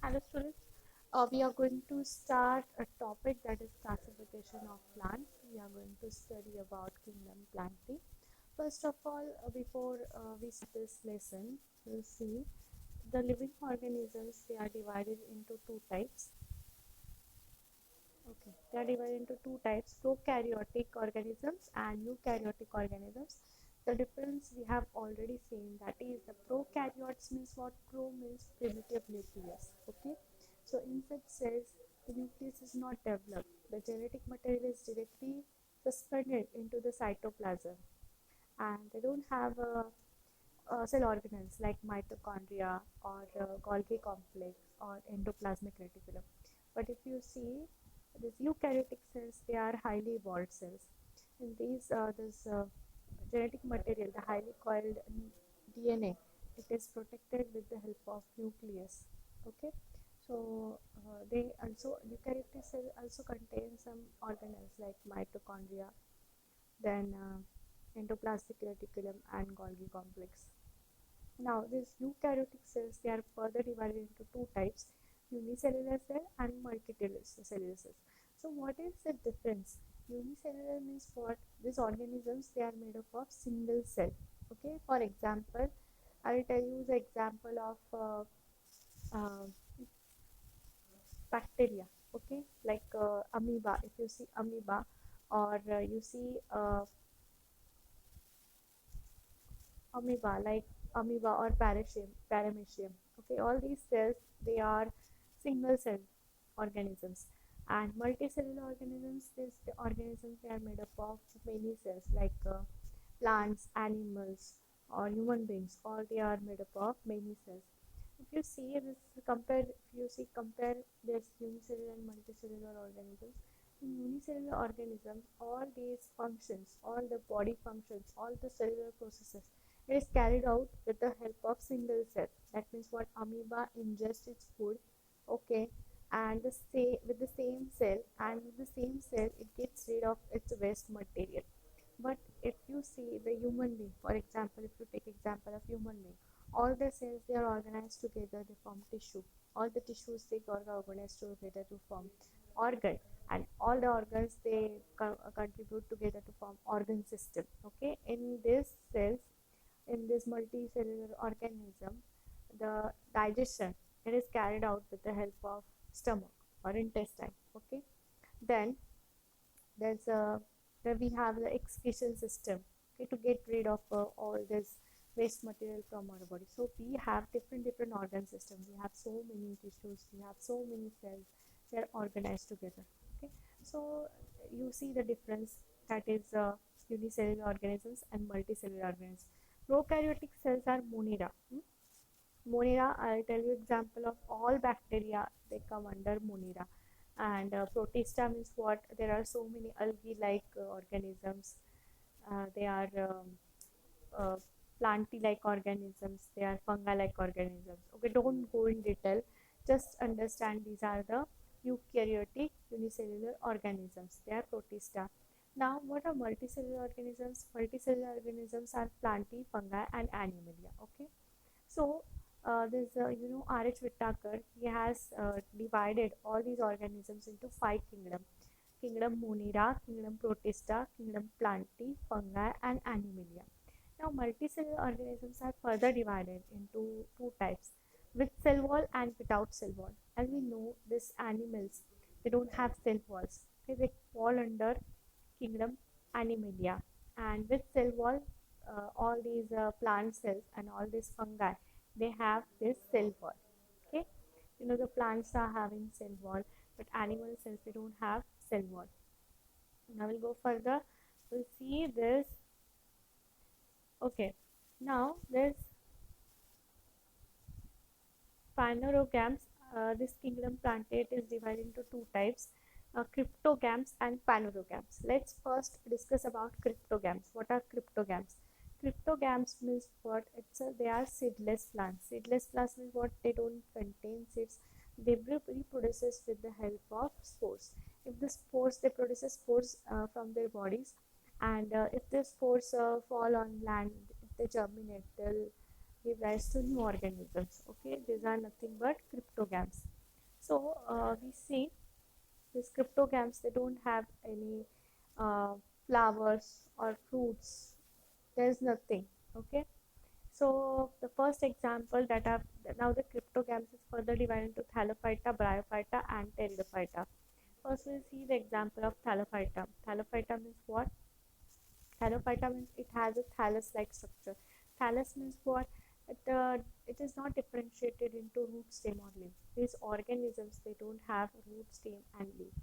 Hello students, we are going to start a topic that is classification of plants. We are going to study about kingdom plantae. First of all, before we start this lesson, we'll see the living organisms. They are divided into two types. Okay, they are divided into two types: prokaryotic organisms and eukaryotic organisms. The difference we have already seen, that is the prokaryotes means what? Pro means primitive nucleus. Okay, so in such cells the nucleus is not developed. The genetic material is directly suspended into the cytoplasm, and they don't have cell organelles like mitochondria or Golgi complex or endoplasmic reticulum. But if you see these eukaryotic cells, they are highly evolved cells. In these, this genetic material, the highly coiled DNA, it is protected with the help of nucleus. Okay, so they also eukaryotic cell also contain some organelles like mitochondria, then endoplasmic reticulum and Golgi complex. Now, these eukaryotic cells, they are further divided into two types: unicellular cell and multicellular cells. So, what is the difference? Unicellular means what? These organisms, they are made up of single cell. Okay, for example, I will tell you the example of bacteria. Okay, like amoeba. If you see amoeba, or you see amoeba like amoeba or paramecium. Okay, all these cells, they are single cell organisms. And multicellular organisms, these organisms, they are made up of many cells like plants, animals, or human beings, or they are made up of many cells. If you see this, compare this unicellular and multicellular organisms. In unicellular organisms, all these functions, all the body functions, all the cellular processes, it is carried out with the help of single cell. That means what? Amoeba ingests its food, okay, and with the same cell, and with the same cell, it gets rid of its waste material. But if you see the human being, for example, if you take example of human being, all the cells, they are organized together, they form tissue. All the tissues, they are organized together to form organ, and all the organs, they contribute together to form organ system. Okay, in these cells, in this multicellular organism, the digestion, it is carried out with the help of stomach or intestine. Okay, then there's a then we have the excretion system, okay, to get rid of all this waste material from our body. So we have different organ systems. We have so many tissues, we have so many cells, they're organized together. Okay, so you see the difference, that is unicellular organisms and multicellular organisms. Prokaryotic cells are Monera. Monera, I'll tell you example of all bacteria, they come under Monera. And Protista means what? There are so many algae-like organisms. They are uh, planty-like organisms. They are fungi-like organisms. Okay, don't go in detail. Just understand these are the eukaryotic unicellular organisms. They are Protista. Now, what are multicellular organisms? Multicellular organisms are plantae, fungi, and animalia. Okay, so this R.H. Whittaker, he has divided all these organisms into five kingdoms: kingdom Monera, kingdom Protista, kingdom Plantae, fungi, and Animalia. Now, multicellular organisms are further divided into two types: with cell wall and without cell wall. As we know, these animals, they don't have cell walls. Okay, they fall under kingdom Animalia. And with cell wall, all these plant cells and all these fungi, they have this cell wall. Okay, you know, the plants are having cell wall, but animal cells, they don't have cell wall. Now we'll go further. We'll see this. Okay, now there's phanerogams. This kingdom plantate is divided into two types: cryptogams and phanerogams. Let's first discuss about cryptogams. What are cryptogams? Cryptogams means what? They are seedless plants. Seedless plants means what? They don't contain seeds. They reproduces with the help of spores. If the spores, they produce spores from their bodies, and if the spores fall on land, if they germinate, they'll give rise to new organisms. Okay, these are nothing but cryptogams. So we see these cryptogams, they don't have any uh, flowers or fruits. There's nothing. Okay. So the first example that I've now the cryptogams is further divided into Thallophyta, Bryophyta, and Pteridophyta. First, we'll see the example of Thallophyta. Thallophyta means what? Thallophyta means it has a thallus-like structure. Thallus means what? It is not differentiated into root, stem, or leaf. These organisms, they don't have root, stem, and leaf.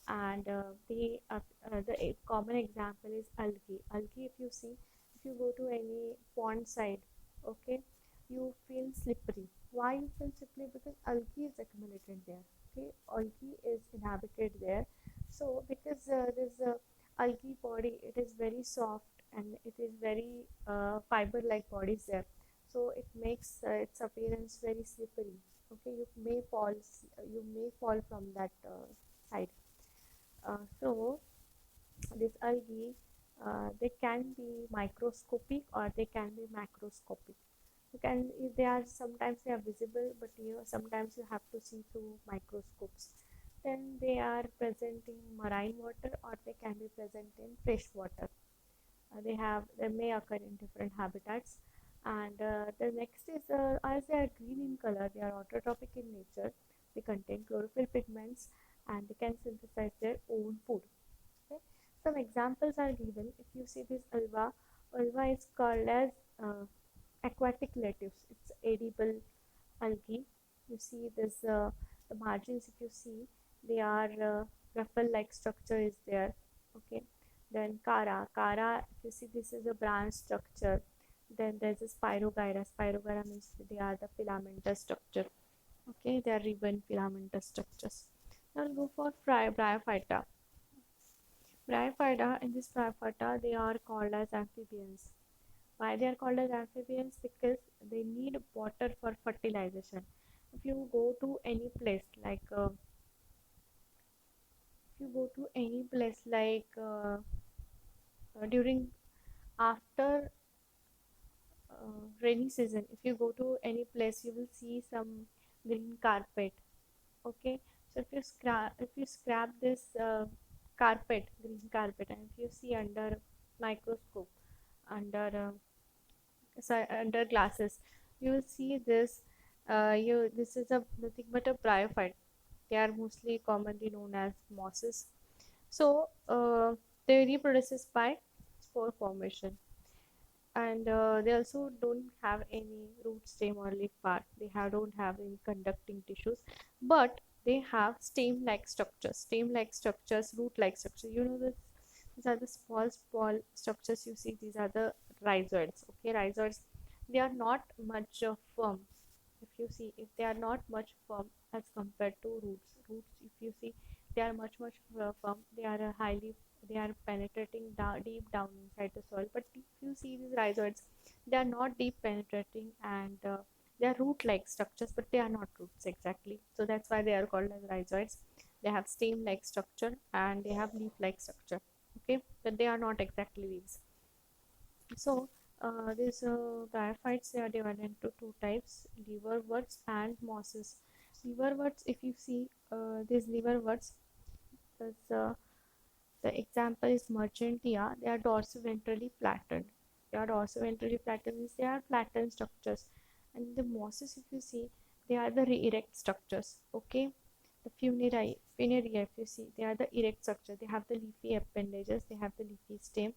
And the common example is algae. Algae, if you see, if you go to any pond side, okay, you feel slippery. Why you feel slippery? Because algae is accumulated there. Okay, algae is inhabited there. So because this algae body, it is very soft and it is very fiber-like bodies there. So it makes its appearance very slippery. Okay, you may fall from that side. So this algae, they can be microscopic or they can be macroscopic. You can, they are sometimes they are visible, but sometimes you have to see through microscopes. Then they are present in marine water or they can be present in fresh water. They may occur in different habitats. And the next is as they are green in color, they are autotrophic in nature. They contain chlorophyll pigments and they can synthesize their own food. Okay. Some examples are given. If you see this ulva is called as aquatic lettuce. It's edible algae. You see this the margins. If you see, they are ruffle-like structure is there. Okay. Then Cara. If you see, this is a branch structure. Then there's a Spirogyra. Spirogyra means they are the filamentous structure. Okay, they are ribbon filamentous structures. Now we'll go for Bryophyta. Bryophyta, in this Bryophyta, they are called as amphibians. Why they are called as amphibians? Because they need water for fertilization. If you go to any place like if you go to any place like during after rainy season, if you go to any place, you will see some green carpet. Okay, so if you scrap this green carpet, and if you see under microscope, under under glasses, you will see this this is a nothing but a bryophyte. They are mostly commonly known as mosses. So they reproduces by spore formation, and they also don't have any root, stem, or leaf part. Don't have any conducting tissues, but they have stem-like structures, root-like structures. You know this. These are the small structures you see. These are the rhizoids. Okay, rhizoids. They are not much firm. If you see, if they are not much firm as compared to roots, if you see, they are much firm. They are they are penetrating deep down inside the soil. But if you see these rhizoids, they are not deep penetrating, and they are root like structures, but they are not roots exactly. So that's why they are called as rhizoids. They have stem like structure and they have leaf like structure. Okay, but they are not exactly leaves. So these bryophytes, they are divided into two types: liverworts and mosses. Liverworts, if you see these liverworts, this, the example is Merchantia. They are dorsoventrally flattened. Means they are flattened structures. And the mosses, if you see, they are the erect structures. Okay, the funaria, if you see, they are the erect structure. They have the leafy appendages. They have the leafy stem.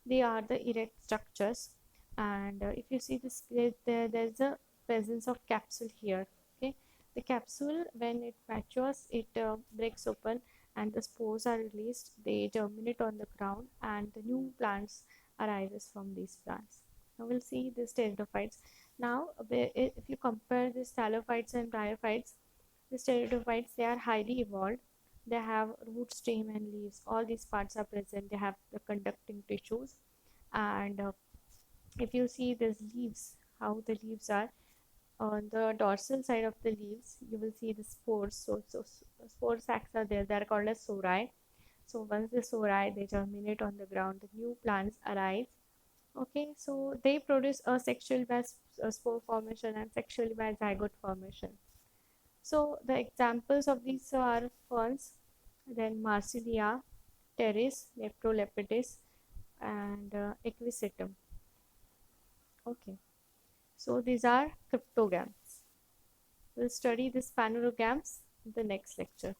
They are the erect structures. And if you see this, there's a presence of capsule here. Okay, the capsule, when it matures, it breaks open and the spores are released. They germinate on the ground and the new plants arises from these plants. Now we'll see the pteridophytes. Now if you compare the thallophytes and bryophytes, the pteridophytes, they are highly evolved. They have root, stem, and leaves. All these parts are present. They have the conducting tissues. And if you see these leaves, how the leaves are, on the dorsal side of the leaves, you will see the spores. Spore sacs are there. They are called as sori. So once the sori, they germinate on the ground, the new plants arise. Okay, so they produce a sexually by spore formation and sexually by zygote formation. So the examples of these are ferns, then Marsilia, Pteris, Leptolepidus, and Equisetum. Okay, so these are cryptogams. We'll study the sphanerogams in the next lecture.